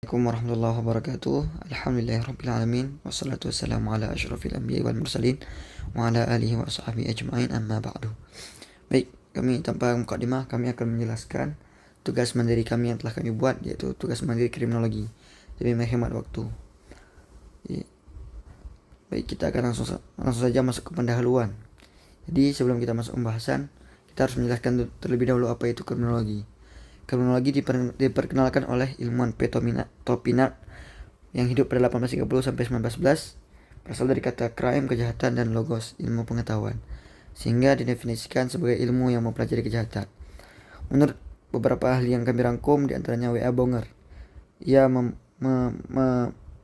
Assalamualaikum warahmatullahi wabarakatuh. Alhamdulillahirrabbilalamin. Wassalatu wassalamu ala asyrafil anbiya wal mursalin wa ala alihi wa sahbihi ajma'in amma ba'du. Baik, kami tanpa mukadimah kami akan menjelaskan tugas mandiri kami yang telah kami buat, yaitu tugas mandiri kriminologi demi menghemat waktu. Baik, kita akan langsung saja masuk ke pendahuluan. Jadi sebelum kita masuk pembahasan, kita harus menjelaskan terlebih dahulu apa itu kriminologi. Kriminologi diperkenalkan oleh ilmuwan P. Topinard yang hidup pada 1830 sampai 1911, berasal dari kata crime, kejahatan, dan logos, ilmu pengetahuan, sehingga didefinisikan sebagai ilmu yang mempelajari kejahatan. Menurut beberapa ahli yang kami rangkum, diantaranya W.A. Bonger, ia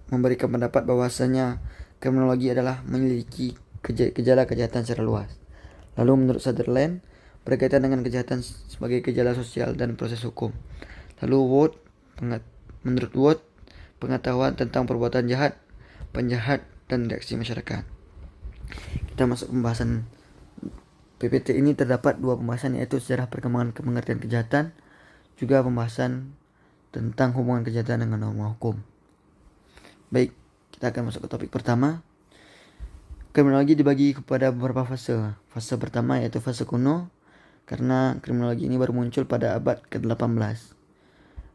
memberikan pendapat bahwasanya kriminologi adalah menyelidiki gejala kejahatan secara luas. Lalu menurut Sutherland, berkaitan dengan kejahatan sebagai gejala sosial dan proses hukum. Lalu menurut Wood, pengetahuan tentang perbuatan jahat, penjahat, dan reaksi masyarakat. Kita masuk pembahasan PPT ini. Terdapat dua pembahasan, yaitu sejarah perkembangan pengertian kejahatan, juga pembahasan tentang hubungan kejahatan dengan norma hukum. Baik, kita akan masuk ke topik pertama. Kriminologi dibagi kepada beberapa fase. Fase pertama yaitu fase kuno, karena kriminologi ini baru muncul pada abad ke-18.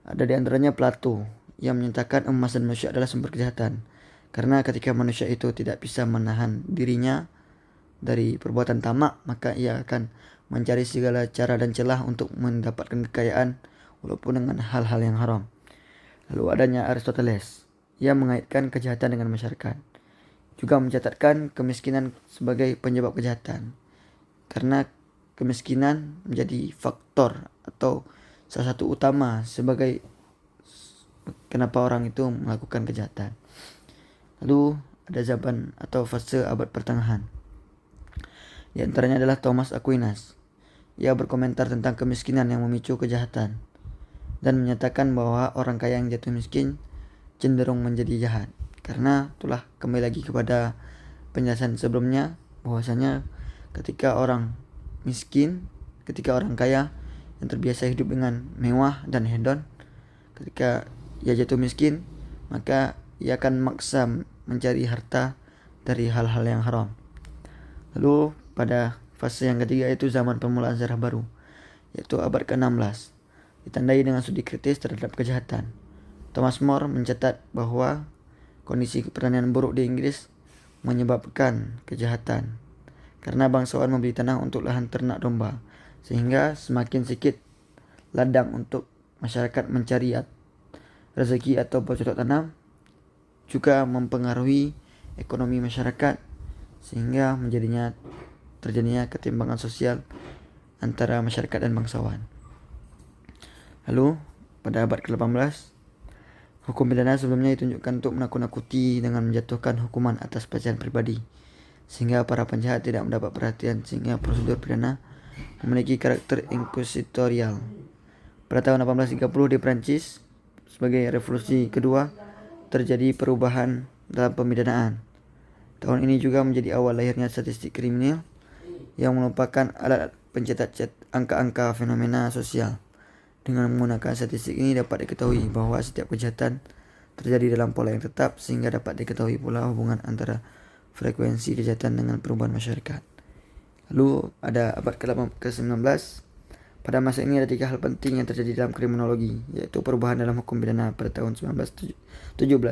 Ada di antaranya Plato yang menyatakan emas dan manusia adalah sumber kejahatan, karena ketika manusia itu tidak bisa menahan dirinya dari perbuatan tamak, maka ia akan mencari segala cara dan celah untuk mendapatkan kekayaan walaupun dengan hal-hal yang haram. Lalu adanya Aristoteles yang mengaitkan kejahatan dengan masyarakat, juga mencatatkan kemiskinan sebagai penyebab kejahatan, karena kemiskinan menjadi faktor atau salah satu utama sebagai kenapa orang itu melakukan kejahatan. Lalu ada zaman atau fase abad pertengahan. Di antaranya adalah Thomas Aquinas. Ia berkomentar tentang kemiskinan yang memicu kejahatan dan menyatakan bahwa orang kaya yang jatuh miskin cenderung menjadi jahat. Karena itulah kembali lagi kepada penjelasan sebelumnya, bahwasanya ketika orang kaya yang terbiasa hidup dengan mewah dan hedon, ketika ia jatuh miskin, maka ia akan maksa mencari harta dari hal-hal yang haram. Lalu pada fase yang ketiga yaitu zaman permulaan sejarah baru, yaitu abad ke-16, ditandai dengan studi kritis terhadap kejahatan. Thomas More mencatat bahwa kondisi pertanian buruk di Inggris menyebabkan kejahatan, karena bangsawan membeli tanah untuk lahan ternak domba, sehingga semakin sedikit ladang untuk masyarakat mencari rezeki atau bercocok tanam, juga mempengaruhi ekonomi masyarakat, sehingga terjadinya ketimpangan sosial antara masyarakat dan bangsawan. Lalu pada abad ke-18, hukum pidana sebelumnya ditunjukkan untuk menakut-nakuti dengan menjatuhkan hukuman atas pelecehan pribadi, sehingga para penjahat tidak mendapat perhatian, sehingga prosedur pidana memiliki karakter inkuisitorial. Pada tahun 1830 di Prancis, sebagai revolusi kedua, terjadi perubahan dalam pemidanaan. Tahun ini juga menjadi awal lahirnya statistik kriminal yang merupakan alat pencetak angka-angka fenomena sosial. Dengan menggunakan statistik ini dapat diketahui bahwa setiap kejahatan terjadi dalam pola yang tetap, sehingga dapat diketahui pula hubungan antara frekuensi kejahatan dengan perubahan masyarakat. Lalu ada abad ke-19. Pada masa ini ada 3 hal penting yang terjadi dalam kriminologi, yaitu perubahan dalam hukum pidana pada tahun 1791.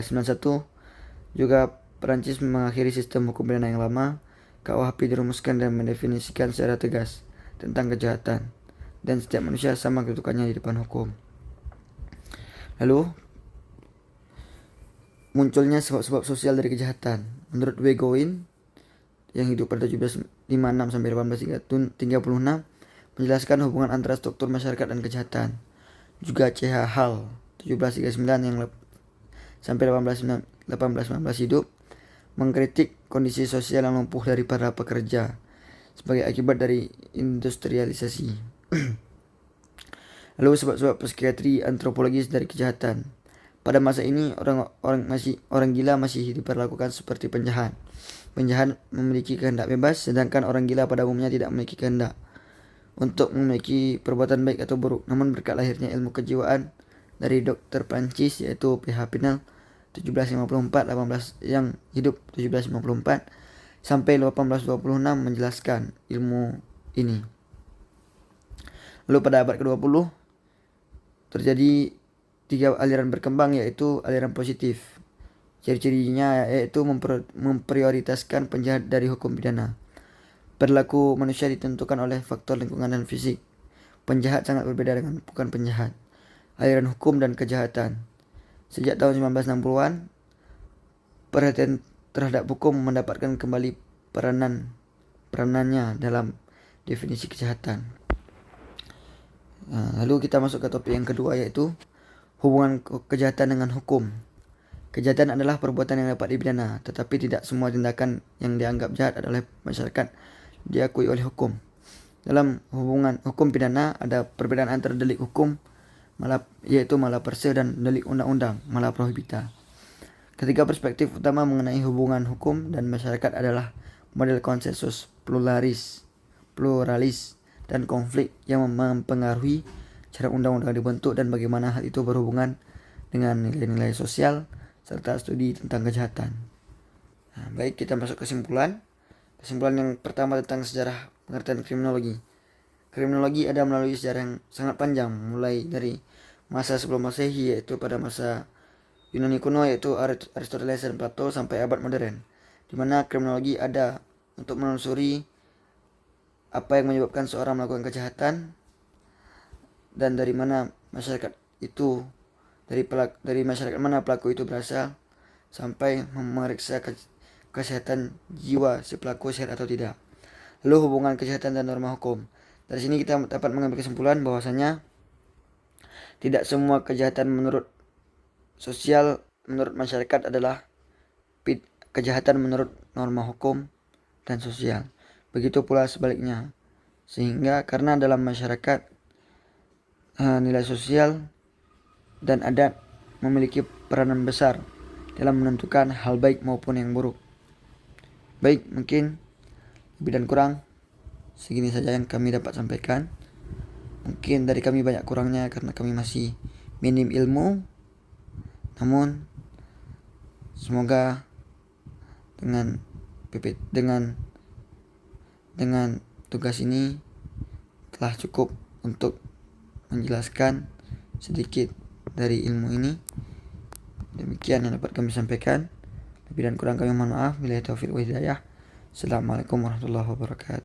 Juga Perancis mengakhiri sistem hukum pidana yang lama. KUHP dirumuskan dan mendefinisikan secara tegas tentang kejahatan, dan setiap manusia sama kedudukannya di depan hukum. Lalu munculnya sebab-sebab sosial dari kejahatan. Menurut W. Goin yang hidup pada 1756 sampai 1836, menjelaskan hubungan antara struktur masyarakat dan kejahatan. Juga C.H. Hall 1739 yang sampai 1819 hidup, mengkritik kondisi sosial yang lumpuh dari para pekerja sebagai akibat dari industrialisasi. Lalu sebab-sebab psikiatri antropologis dari kejahatan. Pada masa ini orang gila masih diperlakukan seperti penjahat. Penjahat memiliki kehendak bebas, sedangkan orang gila pada umumnya tidak memiliki kehendak untuk memiliki perbuatan baik atau buruk. Namun berkat lahirnya ilmu kejiwaan dari dokter Prancis yaitu PH Pinel 1754 yang hidup 1754 sampai 1826 menjelaskan ilmu ini. Lalu pada abad ke-20 terjadi 3 aliran berkembang, yaitu aliran positif. Ciri-cirinya yaitu memprioritaskan penjahat dari hukum pidana. Perilaku manusia ditentukan oleh faktor lingkungan dan fisik. Penjahat sangat berbeda dengan bukan penjahat. Aliran hukum dan kejahatan. Sejak tahun 1960-an, perhatian terhadap hukum mendapatkan kembali peranannya dalam definisi kejahatan. Lalu kita masuk ke topik yang kedua, yaitu hubungan kejahatan dengan hukum. Kejahatan adalah perbuatan yang dapat dipidana, tetapi tidak semua tindakan yang dianggap jahat oleh masyarakat diakui oleh hukum. Dalam hubungan hukum pidana ada perbedaan antara delik hukum yaitu malaperse dan delik undang-undang malaprohibita. Ketiga perspektif utama mengenai hubungan hukum dan masyarakat adalah model konsensus, pluralis, dan konflik yang mempengaruhi cara undang-undang dibentuk dan bagaimana hal itu berhubungan dengan nilai-nilai sosial serta studi tentang kejahatan. Baik, kita masuk kesimpulan. Kesimpulan yang pertama tentang sejarah pengertian kriminologi. Kriminologi ada melalui sejarah yang sangat panjang, mulai dari masa sebelum Masehi yaitu pada masa Yunani kuno yaitu Aristoteles dan Plato sampai abad modern, di mana kriminologi ada untuk menelusuri apa yang menyebabkan seorang melakukan kejahatan dan dari mana masyarakat itu, dari masyarakat mana pelaku itu berasal, sampai memeriksa kesehatan jiwa si pelaku sehat atau tidak. Lalu hubungan kejahatan dan norma hukum. Dari sini kita dapat mengambil kesimpulan bahwasanya tidak semua kejahatan menurut masyarakat adalah kejahatan menurut norma hukum dan sosial. Begitu pula sebaliknya. Sehingga karena dalam masyarakat nilai sosial dan adat memiliki peranan besar dalam menentukan hal baik maupun yang buruk. Baik, mungkin lebih dan kurang segini saja yang kami dapat sampaikan. Mungkin dari kami banyak kurangnya karena kami masih minim ilmu. Namun semoga dengan tugas ini telah cukup untuk menjelaskan sedikit dari ilmu ini. Demikian yang dapat kami sampaikan. Lebih dan kurang kami mohon maaf. Billahi taufiq wa hidayah. Assalamualaikum warahmatullahi wabarakatuh.